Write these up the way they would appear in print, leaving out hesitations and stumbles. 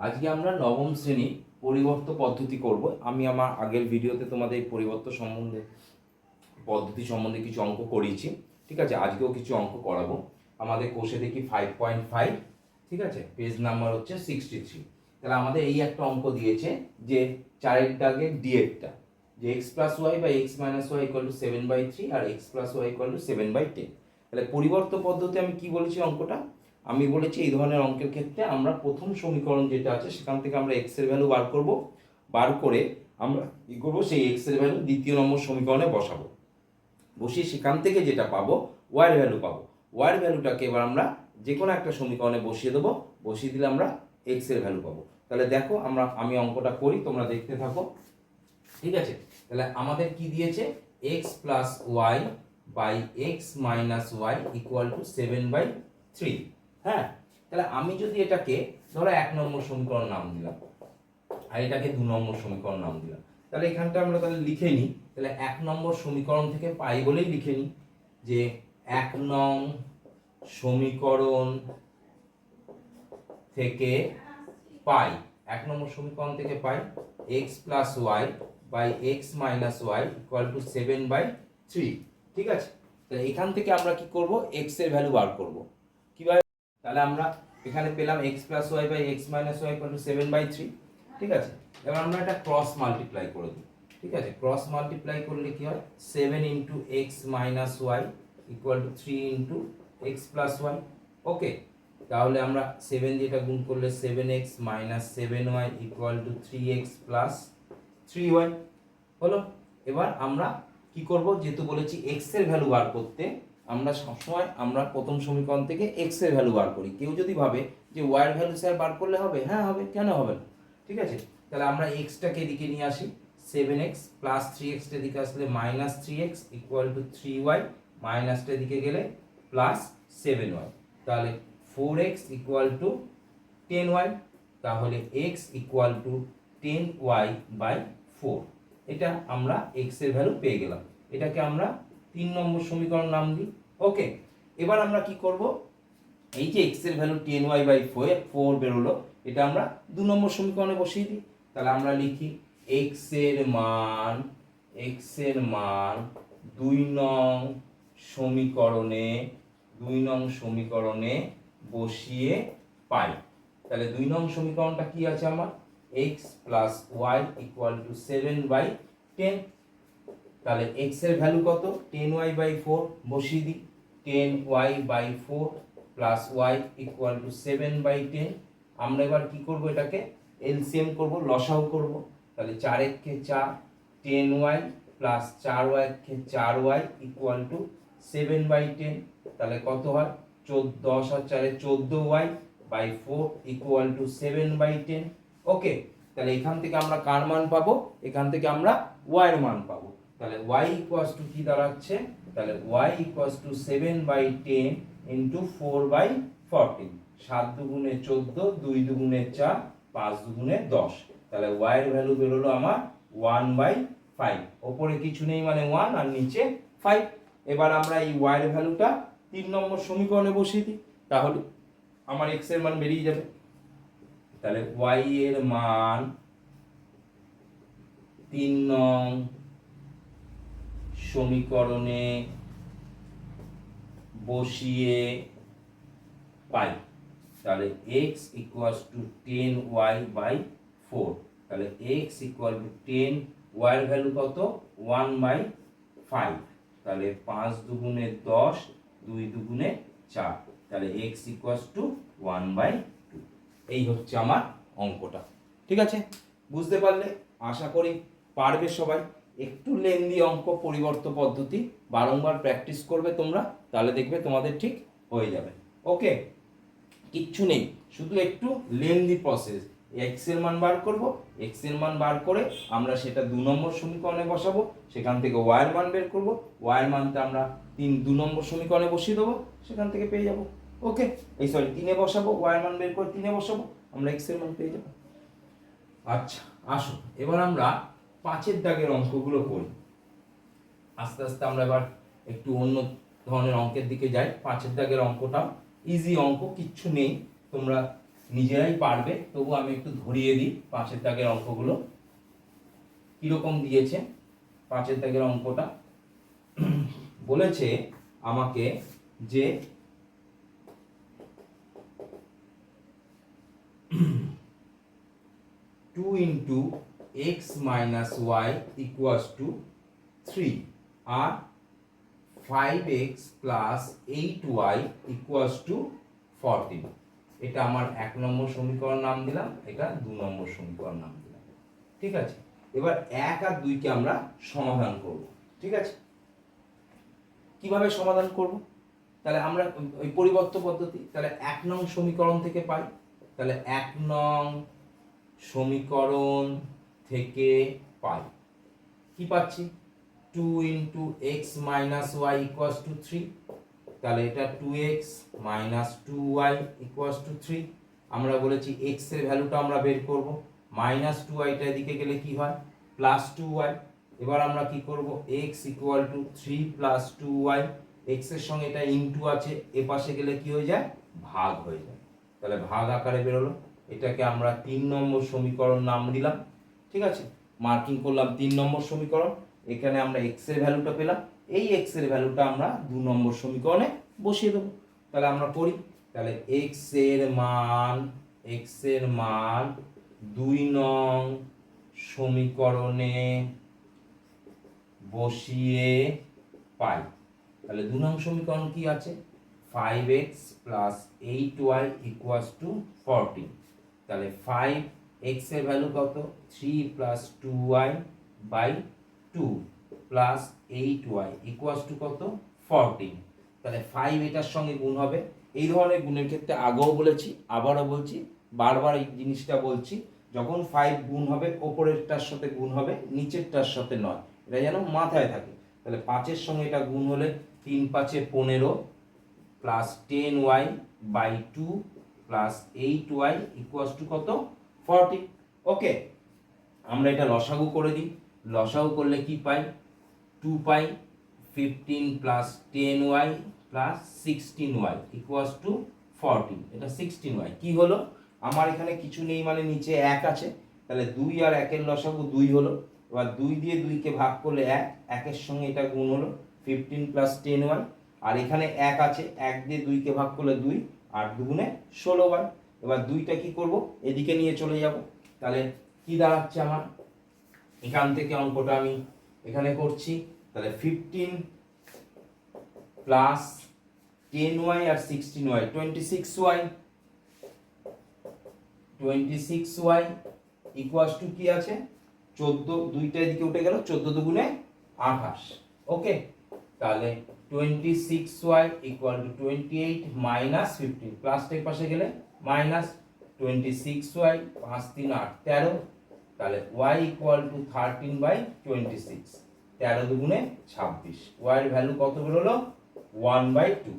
আজকে আমরা নবম শ্রেণী পরিবর্ত পদ্ধতি করব। আমি আমার আগের ভিডিওতে তোমাদের এই পরিবর্ত পদ্ধতি সম্বন্ধে কিছু অঙ্ক করিয়েছি, ঠিক আছে। আজকেও কিছু অঙ্ক করাবো। আমাদের কোষে দেখি 5.5, ঠিক আছে, পেজ নাম্বার হচ্ছে 63। তাহলে আমাদের এই একটা অঙ্ক দিয়েছে যে চারের দাগের ডিএফটা, যে X plus Y by x minus Y equal to 7/3 আর X plus Y equal to 7/10। তাহলে পরিবর্ত পদ্ধতি আমি কি বলেছি অঙ্কটা, আমি বলেছি এই ধরনের অঙ্কের ক্ষেত্রে আমরা প্রথম সমীকরণ যেটা আছে সেখান থেকে আমরা এক্স এর ভ্যালু বার করব, বার করে আমরা কি করব, সেই এক্স এর ভ্যালু দ্বিতীয় নম্বর সমীকরণে বসাবো, বসিয়ে সেখান থেকে যেটা পাবো ওয়াই এর ভ্যালু পাবো। ওয়াই এর ভ্যালুটাকে এবার আমরা যে কোনো একটা সমীকরণে বসিয়ে দেবো, বসিয়ে দিলে আমরা এক্স এর ভ্যালু পাবো। তাহলে দেখো আমি অঙ্কটা করি, তোমরা দেখতে থাকো, ঠিক আছে। তাহলে আমাদের কি দিয়েছে, X plus Y by x minus Y equal to 7/3। হ্যাঁ, তাহলে আমি যদি এটাকে ধরো 1 নম্বর সমীকরণ নাম দিলাম আর এটাকে 2 নম্বর সমীকরণ নাম দিলাম, তাহলে এখানটা আমরা তাহলে লিখে নিই। তাহলে 1 নম্বর সমীকরণ থেকে পাই বলেই লিখে নিই যে 1 নং সমীকরণ থেকে পাই, 1 নম্বর সমীকরণ থেকে পাই x plus Y by x minus Y equal to 7/3, ঠিক আছে। তাহলে এখান থেকে আমরা কি করব, এক্স এর ভ্যালু বার করব। কিভাবে, তাহলে আমরা এখানে পেলাম X plus Y by x minus Y equal to 7/3, ঠিক আছে। এবার আমরা এটা ক্রস মাল্টিপ্লাই করে দিই, ঠিক আছে। ক্রস মাল্টিপ্লাই করলে কি হয়, 7 into x minus Y equal to 3 into x plus y. Okay, তাহলে আমরা 7 যেটা গুণ করলে 7x minus 7y equal to 3x plus 3y হলো। এবার আমরা কি করব, যেহেতু বলেছি x এর ভ্যালু বার করতে, আমরা সবসময় আমরা প্রথম সমীকরণ থেকে x এর ভ্যালু বার করি। কেউ যদি ভাবে যে y এর ভ্যালু স্যার বার করলে হবে, হ্যাঁ হবে, কেন হবে না, ঠিক আছে। তাহলে আমরা x টাকে এদিকে নিয়ে আসি, 7x প্লাস 3x এর দিকে আসলে minus 3x equal to 3y, মাইনাসটার দিকে গেলে প্লাস 7y, তাহলে 4x ইকুয়াল টু 10y, তাহলে x equal two 10y by 4। এটা আমরা x এর ভ্যালু পেয়ে গেলাম। এটাকে আমরা 3 নম্বর সমীকরণ নাম দিই। ওকে, এবার আমরা কি করব, এই যে x এর ভ্যালু 10y বাই 4 বেরোলো, এটা আমরা 2 নম্বর সমীকরণে বসিয়ে দিই। তাহলে আমরা লিখি x এর মান 2 নং সমীকরণে বসিয়ে পাই। তাহলে 2 নং সমীকরণটা কি আছে আমার, x plus Y equal to 7/10। তাহলে x এর ভ্যালু কত, 10y বাই 4 বসিয়ে দিই, 10y by 4 plus y equal to 7/10। আমরা এবার কি করব, এটাকে এলসিএম করব, লসাগু করব। তাহলে 4 একে 4, 10y plus 4y K 4y equal to 7/10। তাহলে কত হয়, 10 আর 4 14y বাই 4 ইকুয়াল টু 7/10। ওকে, তাহলে এখান থেকে আমরা কার মান পাবো, এখান থেকে আমরা y এর মান পাবো। তাহলে y ইকুয়ালস টু কি দাঁড়াচ্ছে, তাহলে y ইকুয়ালস টু 7/10 ইনটু 4/14, 7 দুগুণে 14, 2 দুগুণে 4, 5 দুগুণে 10। তাহলে y এর ভ্যালু বেরোলো আমার 1/5। উপরে কিছু নেই মানে 1 আর নিচে 5। এবার আমরা এই y এর ভ্যালুটা 3 নম্বর সমীকরণে বসিয়ে দিই, তাহলে আমার x এর মান বেরিয়ে যাবে। তাহলে y এর মান 3 নং সমীকরণে বসিয়ে পাই। তাহলে x equals to 10y by 4। তাহলে x ইকুয়াল টু 10, y এর ভ্যালু কত, 1/5। তাহলে 5 দুগুণে 10, 2 দুগুণে 4, তাহলে x ইকুয়ালস টু 1/2। এই হচ্ছে আমার অঙ্কটা, ঠিক আছে। বুঝতে পারলে, আশা করি পারবে সবাই। একটু লেন্দি অঙ্ক, পরিবর্ত পদ্ধতি, বারংবার প্র্যাকটিস করবে তোমরা, তাহলে দেখবে তোমাদের ঠিক হয়ে যাবে। ওকে, কিচ্ছু নেই, শুধু একটু লেন্দি প্রসেস। এক্স এর মান বার করব, এক্স এর মান বার করে আমরা সেটা 2 নম্বর সমীকরণে বসাবো, সেখান থেকে ওয়াই এর মান বের করব, ওয়াই এর মানটা আমরা 2 নম্বর সমীকরণে বসিয়ে দেবো, সেখান থেকে পেয়ে যাব। ওকে, এই সরি 3-এ বসাবো, ওয়াই এর মান বের করে 3-এ বসাবো, আমরা এক্স এর মান পেয়ে যাব। আচ্ছা, আসো এবার আমরা 5-এর দাগের অঙ্কগুলো করি। আস্তে আস্তে আমরা এবার একটু অন্য ধরনের অঙ্কের দিকে যাই। 5-এর দাগের অঙ্কটা ইজি অঙ্ক, কিচ্ছু নেই, তোমরা নিজেরাই পারবে, তবু আমি একটু ধরিয়ে দিই 5 দাগের অঙ্কগুলো কিরকম দিয়েছে। 5 দাগের অঙ্কটা বলেছে আমাকে যে 2 into x minus y equals to 3 R 5x plus 8y equals to 14। এটা আমার 1 নম্বর সমীকরণ নাম দিলাম, এটা 2 নম্বর সমীকরণ নাম দিলাম। ঠিক আছে, এবার 1 আর 2 কে আমরা সমাধান করব। ঠিক আছে, কিভাবে সমাধান করব? তাহলে আমরা ওই পরিবর্ত পদ্ধতি, তাহলে 1 নং সমীকরণ থেকে পাই। তাহলে 1 নং সমীকরণ থেকে পাই কি পাচ্ছি? 2 into x minus y equals to 3। তাহলে এটা 2x minus 2y equals to 3। আমরা বলেছি x এর ভ্যালুটা আমরা বের করব, minus 2y টা এদিকে গেলে কি হয়? plus 2y। এবার আমরা কি করব? x equal to 3 plus 2y, x এর সঙ্গে এটা ইনটু আছে, এ পাশে গেলে কি হয়ে যায়? ভাগ হয়ে যায়। তাহলে ভাগ আকারে বেরোলো। এটাকে আমরা 3 নম্বর সমীকরণ নাম দিলাম। ঠিক আছে, মার্কিং করলাম 3 নম্বর সমীকরণ। এখানে আমরা x এর ভ্যালুটা পেলাম, এই x এর ভ্যালুটা আমরা 2 নম্বর সমীকরণে বসিয়ে দেব। তাহলে আমরা করি, তাহলে x এর মান 2 নং সমীকরণে বসিয়ে পাই। তাহলে 2 নং সমীকরণ কি আছে? 5x plus 8y equals to 14। তাহলে 5x এর ভ্যালু কত? 3 plus 2y by 2 plus 8y equals to কত? 14। তাহলে 5 এটার সঙ্গে গুণ হবে। এই ধরনের গুণের ক্ষেত্রে আগেও বলেছি, আবারও বলছি, বারবার এই জিনিসটা বলছি, যখন 5 গুণ হবে ওপরেরটার সাথে গুণ হবে, নিচেরটার সাথে নয়। এটা যেন মাথায় থাকে। তাহলে 5 এর সঙ্গে এটা গুণ হলে 3 5 15 plus 10y by 2 plus 8y equals to কত? 40। ওকে, আমরা এটা লসাগু করে দিই। লসাগু করলে কি পাই? 2 পাই 15 plus 10y plus 16y equals to 40। এটা 16y কি হলো? আমার এখানে কিছু নেই মানে নিচে 1 আছে, তাহলে 2 আর 1 এর লসাগু 2 হলো। এবার 2 দিয়ে 2 কে ভাগ করলে 1, 1 এর সঙ্গে এটা গুণ হলো 15 প্লাস 10y। আর এখানে 1 আছে, 1 দিয়ে 2 কে ভাগ করলে 2, আর 2 গুণে 16y। এবার 2টা কি করব? এদিকে নিয়ে চলে যাব। তাহলে কি দাঁড়াচ্ছে আমার? এখান থেকে অঙ্কটা আমি এখানে করছি। তাহলে 15 plus 10y R 16y 26y, 26y equals to কি আছে? 14, দুইটা এদিকে উঠে গেল, 14 দুগুণে 28। ওকে, তাহলে 26y ইকুয়াল টু 28 মাইনাস 15, প্লাসটা এই পাশে গেলে মাইনাস 26y 5 3 8 13। তাহলে y ইকুয়াল টু 13/26, 13 দুগুণে 26। y এর ভ্যালু কত বেরোলো? 1/2।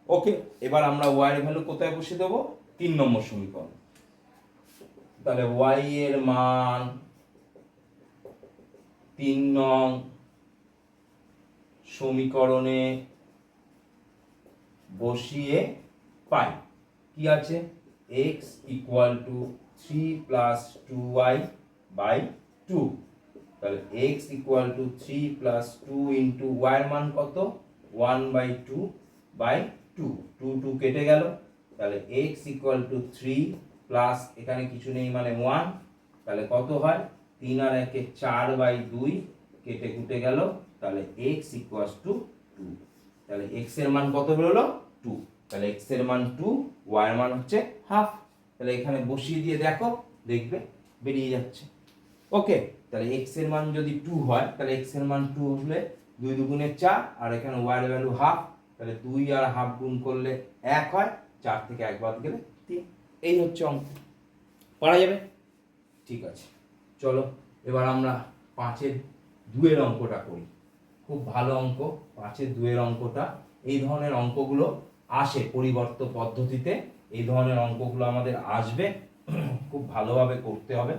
ওকে, এবার আমরা y এর ভ্যালু কোথায় বসিয়ে দেবো? 3 নম্বর সমীকরণ। তাহলে y এর মান 3 নং সমীকরণে বসিয়ে পাই। কি আছে? x equal to 3 plus 2y by 2। তাহলে x equal to 3 plus 2 into y এর মান কত? 1/2 বাই 2, 2 2 কেটে গেল। তাহলে x ইকুয়াল টু 3 প্লাস এখানে কিছু নেই মানে 1, তাহলে কত হয়? 3 আর 1 4/2 কেটে কুটে গেল। তাহলে x ইকুয়ালস টু 2। তাহলে x এর মান কত বেরোলো? 2। তাহলে x এর মান 2, y এর মান হচ্ছে হাফ। তাহলে এখানে বসিয়ে দিয়ে দেখো, দেখবে বেরিয়ে যাচ্ছে। ওকে, তাহলে x এর মান যদি 2 হয়, তাহলে x এর মান 2 হলে 2 দুগুণে 4, আর এখানে y এর ভ্যালু হাফ। তাহলে 2 আর হাফ গুণ করলে 1 হয়, 4 থেকে 1 বাদ গেলে 3। এই হচ্ছে অঙ্ক, পারা যাবে? ঠিক আছে, চলো এবার আমরা 5 এর 2 এর অঙ্কটা করি। খুব ভালো অঙ্ক 5 এর 2 এর অঙ্কটা। এই ধরনের অঙ্কগুলো আসে পরিবর্ত পদ্ধতিতে, এই ধরনের অঙ্কগুলো আমাদের আসবে, খুব ভালোভাবে করতে হবে।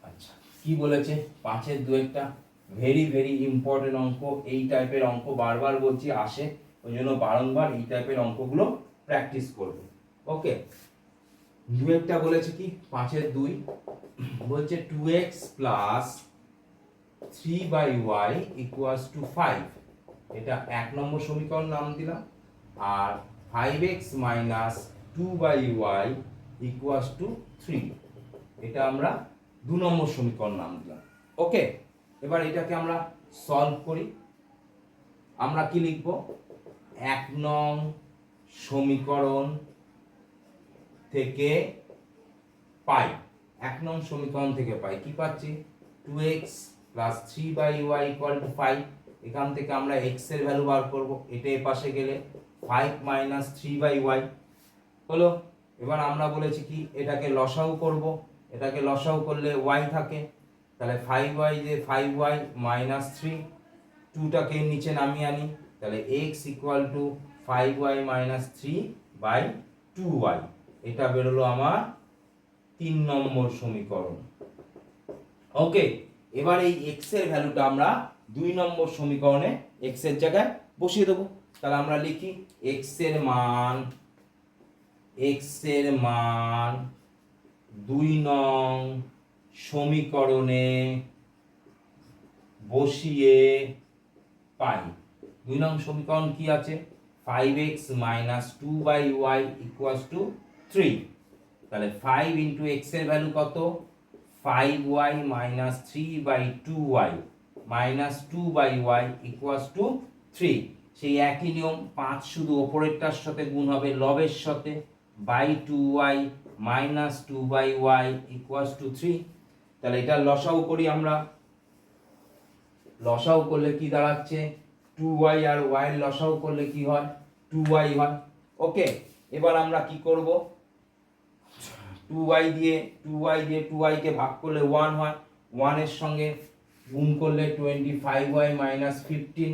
আচ্ছা, কি বলেছে 5 এর 2 একটা ভেরি ভেরি ইম্পর্টেন্ট অঙ্ক। এই টাইপের অঙ্ক বারবার বলছি আসে, ওই জন্য বারংবার এই টাইপের অঙ্কগুলো প্র্যাকটিস করবে। ওকে, দুয়েরটা বলেছে কি 5-এর 2 বলছে 2x plus 3/y equals to 5, এটা 1 নম্বর সমীকরণ নাম দিলাম। আর 5x minus 2/y equals to 3, এটা আমরা 2 নম্বর সমীকরণ নাম দিলাম। ওকে, এবার এটাকে আমরা সলভ করি। আমরা কি লিখব, 1 নং সমীকরণ থেকে পাই, 1 নং সমীকরণ থেকে পাই কি পাচ্ছি, 2x plus 3/y equal to 5, এখান থেকে আমরা x এর ভ্যালু বার করব, এটা এর পাশে গেলে 5 মাইনাস 3/y হলো। এবার আমরা বলেছি কি এটাকে লসাগু করব, এটাকে লসাগু করলে y থাকে, তাহলে 5y যে 5y মাইনাস 3, 2টাকে নিচে নামিয়ে আনি, তাহলে x equal two 5y minus 3/2y, এটা বেরোলো আমার 3 নম্বর সমীকরণ। ওকে, এবার এই x এর ভ্যালুটা আমরা 2 নম্বর সমীকরণে x এর জায়গায় বসিয়ে দেবো। তাহলে আমরা লিখি x এর মান 2 নং সমীকরণে বসিয়ে পাই। 2 নং সমীকরণ কি আছে, 5x minus 2/y equals to 3, তাহলে 5 ইন্টু x এর ভ্যালু কত, 5y minus 3/2y minus 2/y equals to 3। সেই একই নিয়ম, 5 শুধু ওপরেরটার সাথে গুণ হবে লবের সাথে, by 2y minus 2/y equals to 3। তাহলে এটা লসাগু করি আমরা, লসাগু করলে কি দাঁড়াচ্ছে, 2y আর y এর লসাগু করলে কি হয়, 2y হয়। ওকে, এবার আমরা কি করব, 2y দিয়ে 2y কে ভাগ করলে 1 হয়, 1 এর সঙ্গে গুণ করলে 25y মাইনাস 15,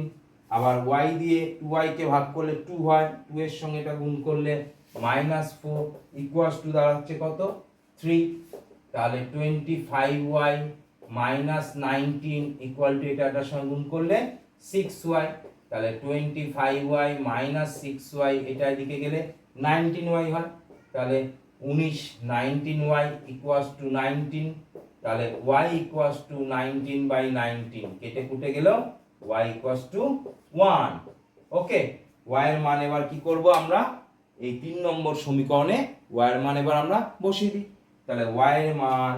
আবার y দিয়ে 2y কে ভাগ করলে 2 হয়, 2 এর সঙ্গে এটা গুণ করলে মাইনাস 4 ইকুয়ালস টু দাঁড়াচ্ছে কত, 3। তাহলে 25y মাইনাস 19 ইকুয়াল টু এটার সঙ্গে গুণ করলে 6y, তাহলে 25y মাইনাস 6y এটা এদিকে গেলে 19y হয়, তাহলে 19y ইকুয়ালস টু 19, তাহলে y ইকুয়ালস টু 19/19 কেটে কুটে গেল y equals to 1। Okay, y এর মান এবার কি করব আমরা, এই 3 নম্বর সমীকরণে y এর মান এবার আমরা বসিয়ে দিই। তাহলে y এর মান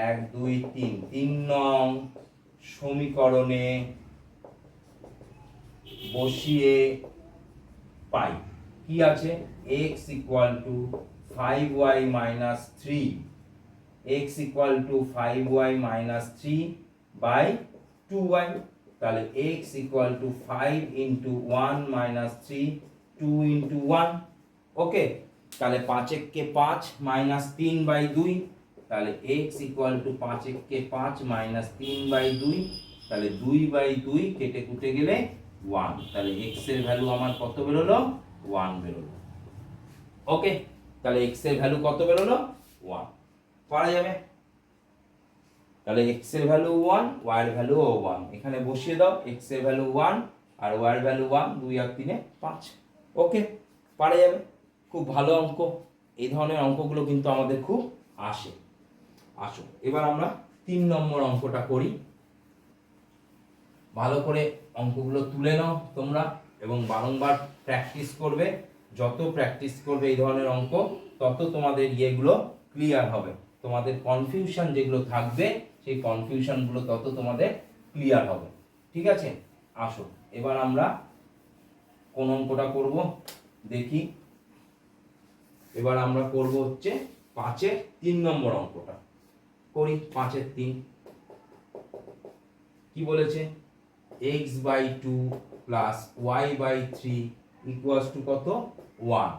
1 2 3 3 নং সমীকরণে বসিয়ে পাই কি আছে, x equal two 5y minus 3, x equal two 5y minus 3/2y, তাহলে x equal two 5 into 1 minus 3, 2 into 1। ওকে, তাহলে 5 5 মাইনাস 3/2, তাহলে x ইকুয়াল টু 5 5 মাইনাস 3/2, তাহলে 2/2 কেটে কুটে গেলে 1, তাহলে x এর ভ্যালু আমার কত বেরোলো, 1 বেরোলো। ওকে, তাহলে x এর ভ্যালু কত বেরোলো, 1, পারা যাবে। তাহলে x এর ভ্যালু 1, y এর ভ্যালু 1, এখানে বসিয়ে দাও, x এর ভ্যালু 1 আর y এর ভ্যালু 1, 2 আর 3 5। ওকে, পারা যাবে, খুব ভালো অঙ্ক। এই ধরনের অঙ্কগুলো কিন্তু আমাদের খুব আসে। আসো এবার আমরা 3 নম্বর অঙ্কটা করি। ভালো করে অঙ্কগুলো তুলে নাও তোমরা এবং বারংবার প্র্যাকটিস করবে। যত প্র্যাকটিস করবে এই ধরনের অঙ্ক, তত তোমাদের ইয়েগুলো ক্লিয়ার হবে। তোমাদের কনফিউশন যেগুলো থাকবে সেই কনফিউশনগুলো তত তোমাদের ক্লিয়ার হবে। ঠিক আছে, আসো এবার আমরা কোন অঙ্কটা করব দেখি। এবার আমরা করব হচ্ছে 5-এর 3 নম্বর অঙ্কটা করি। 5-এর 3 কি বলেছে, x/2 plus y/3 equals to কত, 1,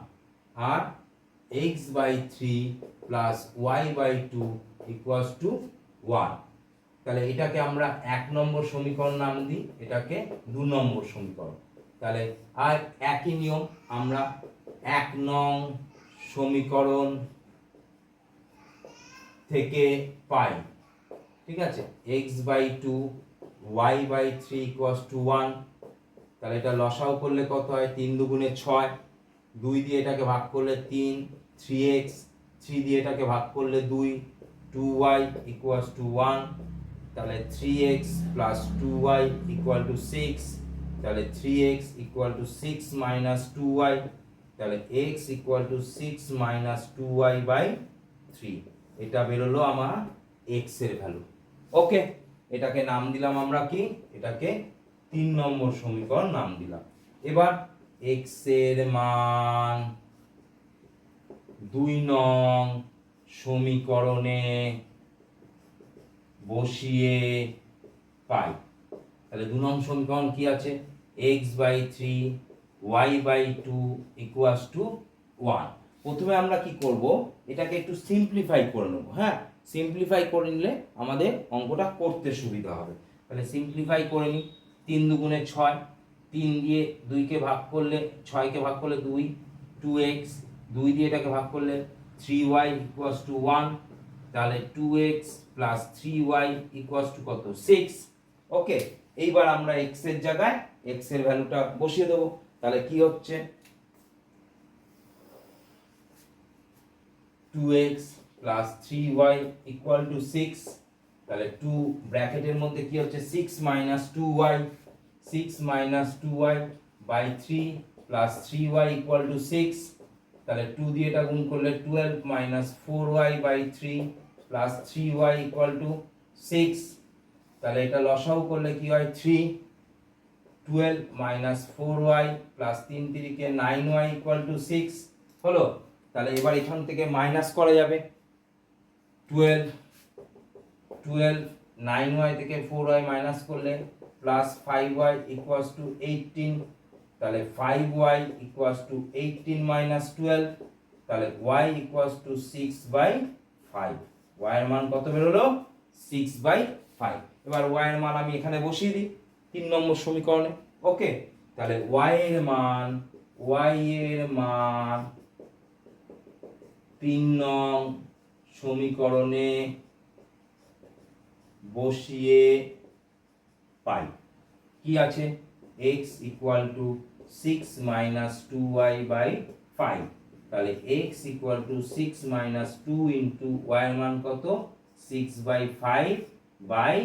আর x/3 plus y/2 equals to 1। তাহলে এটাকে আমরা 1 নম্বর সমীকরণ নাম দিই, এটাকে 2 নম্বর সমীকরণ। তাহলে আর একই নিয়ম, আমরা 1 নং সমীকরণ থেকে পাই। ঠিক আছে, x/2 y/3 ইকুয়ালস টু 1, তাহলে এটা লসাও করলে কত হয়, 3 দুগুণে 6, 2 দিয়ে এটাকে ভাগ করলে 3, 3x, 3 দিয়ে এটাকে ভাগ করলে 2, 2y ইকুয়ালস টু 1, তাহলে 3x plus 2y equal to 6, তাহলে 3x equal to 6 minus 2y, তাহলে x equal to 6 minus 2y by 3। এটা বেরোলো আমার x এর ভ্যালু। ওকে, এটাকে নাম দিলাম আমরা কি, এটাকে 3 নম্বর সমীকরণ নাম দিলাম। এবার x এর মান 2 নং সমীকরণে বসিয়ে পাই। তাহলে 2 নং সমীকরণ কি আছে, x/3 y/2 ইকুয়ালস টু 1। প্রথমে আমরা কি করব, এটাকে একটু সিম্পলিফাই করে নেব। হ্যাঁ, সিম্পলিফাই করে নিলে আমাদের অঙ্কটা করতে সুবিধা হবে। তাহলে সিম্পলিফাই করে নিই। 3 দুগুণে 6, 3 দিয়ে 2কে ভাগ করলে 6কে ভাগ করলে 2, 2x, 2 দিয়ে এটাকে ভাগ করলে 3y ইকুয়ালস টু 1, তাহলে 2x plus 3y equals to কত, 6। ওকে, এইবার আমরা x এর জায়গায় x এর ভ্যালুটা বসিয়ে দেবো। তাহলে কি হচ্ছে, 2x plus 3y equal to 6, তাহলে 2 ব্র্যাকেটের মধ্যে কি হচ্ছে 6 minus 2y, 6 minus 2y by 3 plus 3y equal to 6, তাহলে 2 দিয়ে এটা গুণ করলে 12 minus 4y by 3 plus 3y equal to 6, তাহলে এটা লসাও করলে কি হয় 3, 12 minus 4y plus 3 3 9y equal to 6 হলো। তাহলে এবার এখান থেকে মাইনাস করা যাবে, 12 9y থেকে 4y মাইনাস করলে প্লাস 5y ইকুয়ালস টু 18, তাহলে 5y ইকুয়ালস টু 18 মাইনাস 12, তাহলে y ইকুয়ালস টু 6/5। y এর মান কত বেরোলো, 6/5। এবার y এর মান আমি এখানে বসিয়ে দিই 3 নম্বর সমীকরণে। ওকে, তাহলে y এর মান 3 নং সমীকরণে বসিয়ে পাই। কি আছে, x equal to 6 minus 2y by 5, তাহলে x equal to 6 minus 2 into y এর মান কত, 6/5 বাই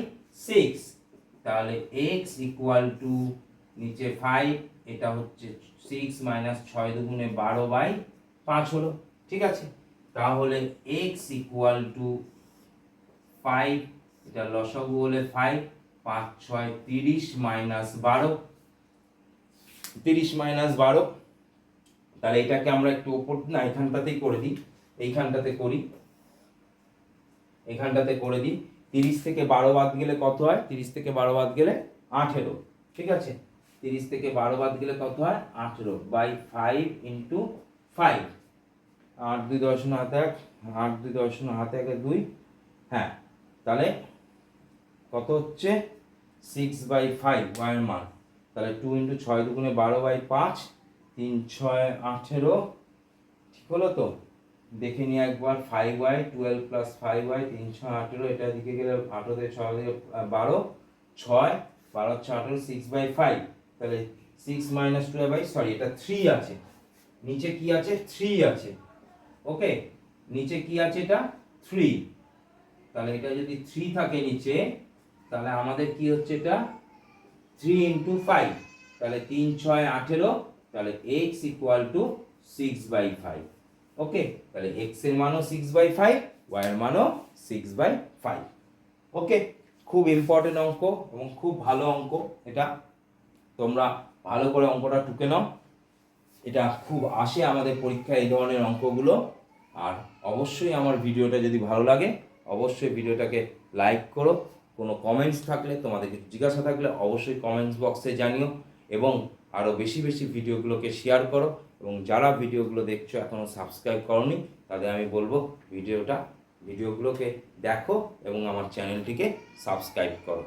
6, তাহলে x ইকুয়াল টু নিচে 5, এটা হচ্ছে 6 মাইনাস 6 দুগুণে 12/5 হলো। ঠিক আছে, তাহলে x ইকুয়াল টু 5, এটা লসাগু হলে 5, 5 6 30 মাইনাস 12, 30 মাইনাস 12, তাহলে এটাকে আমরা একটু উপর না এখানটাতেই করে দিই, এইখানটাতে করি, এখানটাতে করে দিই। 30 থেকে 12 বাদ গেলে কত হয়, 30 থেকে 12 বাদ গেলে 18। ঠিক আছে, 30 থেকে 12 বাদ গেলে কত হয়, 18 বাই 5 ইন্টু 5, 8 2 10 হাতে 1, 8 2 10 হাতে 1 2, হ্যাঁ, তাহলে কত হচ্ছে 6/5 y এর মান। তাহলে 2 ইন্টু 6 দুগুণে 12/5, 3 6 18, ঠিক হলো তো? দেখে নিই একবার, 5y 12 প্লাস 5y 3 6 18, এটা দিকে গেলে 18 থেকে 6 থেকে 12, 6 12 6 18, 6/5, তাহলে 6 মাইনাস 2 সরি এটা 3 আছে, নিচে কি আছে 3 আছে। ওকে, নিচে কি আছে, এটা 3, তাহলে এটা যদি 3 থাকে নিচে, তাহলে আমাদের কি হচ্ছে, এটা 3 ইন্টু 5, তাহলে 3 6 18, তাহলে x ইকুয়াল টু 6/5। ওকে, তাহলে x এর মানও 6/5, y এর মানও 6/5। ওকে, খুব ইম্পর্টেন্ট অঙ্ক এবং খুব ভালো অঙ্ক এটা, তোমরা ভালো করে অঙ্কটা টুকে নাও। এটা খুব আসে আমাদের পরীক্ষায় এই ধরনের অঙ্কগুলো। আর অবশ্যই আমার ভিডিওটা যদি ভালো লাগে, অবশ্যই ভিডিওটাকে লাইক করো। কোনো কমেন্টস থাকলে, তোমাদের কিছু জিজ্ঞাসা থাকলে অবশ্যই কমেন্টস বক্সে জানিও, এবং আরও বেশি বেশি ভিডিওগুলোকে শেয়ার করো। এবং যারা ভিডিওগুলো দেখছো এখনও সাবস্ক্রাইব করোনি, তাদের আমি বলবো ভিডিওগুলোকে দেখো এবং আমার চ্যানেলটিকে সাবস্ক্রাইব করো।